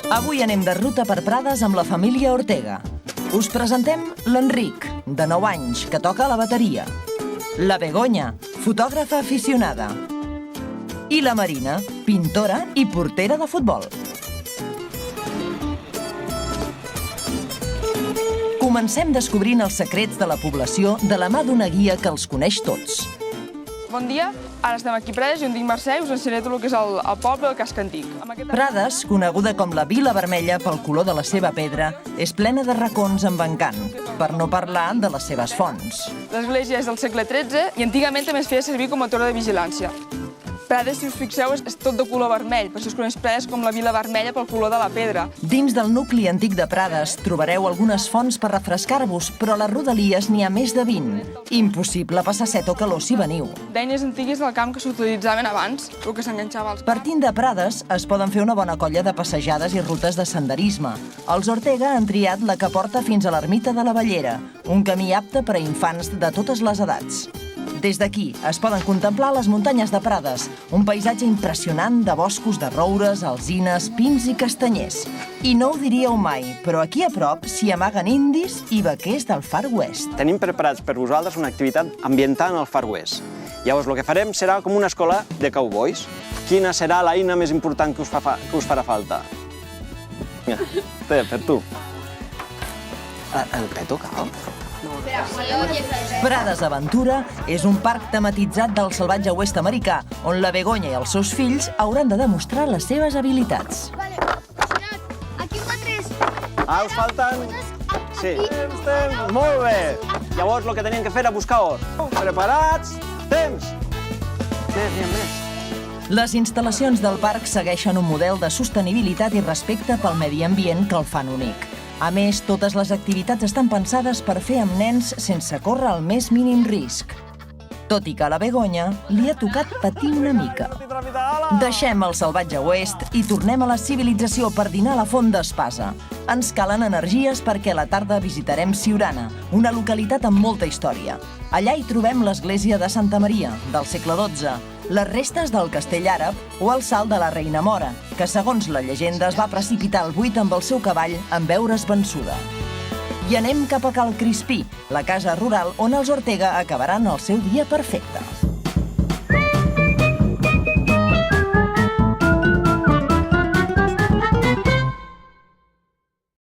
Avui anem de ruta per Prades amb la família Ortega. Us presentem l'Enric, de 9 anys, que toca la bateria. La Begoña, fotògrafa aficionada. I la Marina, pintora i portera de futbol. Comencem descobrint els secrets de la població de la mà d'una guia que els coneix tots. Bon dia, ara estem aquí a Prades, jo em dic Mercè i us ensenyaré tot el que és el poble, el casc antic. Prades, coneguda com la Vila Vermella pel color de la seva pedra, és plena de racons amb encant, per no parlar de les seves fonts. L'església és del segle XIII i antigament també es feia servir com a torre de vigilància. Prades, si us fixeu, és tot de color vermell, per això es coneix Prades com la Vila Vermella pel color de la pedra. Dins del nucli antic de Prades trobareu algunes fonts per refrescar-vos, però a les rodalies n'hi ha més de 20. Impossible passar set o calor si veniu. D'eines antigues del camp que s'utilitzaven abans, el que s'enganxava als camps. Partint de Prades, es poden fer una bona colla de passejades i rutes de senderisme. Els Ortega han triat la que porta fins a l'ermita de la Bellera, un camí apte per a infants de totes les edats. Des d'aquí es poden contemplar les muntanyes de Prades, un paisatge impressionant de boscos de roures, alzines, pins i castanyers. I no ho diríeu mai, però aquí a prop s'hi amaguen indis i vaquers del Far West. Tenim preparats per vosaltres una activitat ambiental en el Far West. Llavors, el que farem serà com una escola de cowboys. Quina serà l'eina més important que us farà falta? Vinga, per tu. El peto cal? Prades Aventura és un parc tematitzat del salvatge oest americà, on la Begoña i els seus fills hauran de demostrar les seves habilitats. Aquí fa 3. Us falten... Sí. Molt bé. Llavors, el que teníem que fer era buscar or. Preparats? Temps! Més. Les instal·lacions del parc segueixen un model de sostenibilitat i respecte pel medi ambient que el fan únic. A més, totes les activitats estan pensades per fer amb nens sense córrer el més mínim risc. Tot i que a la Begoña li ha tocat patir una mica. Deixem el salvatge oest i tornem a la civilització per dinar a la Font d'Espasa. Ens calen energies perquè a la tarda visitarem Siurana, una localitat amb molta història. Allà hi trobem l'església de Santa Maria, del segle XII, les restes del castell àrab o el salt de la Reina Mora, que segons la llegenda es va precipitar al buit amb el seu cavall en veure's vençuda. I anem cap a Cal Crispí, la casa rural on els Ortega acabaran el seu dia perfecte.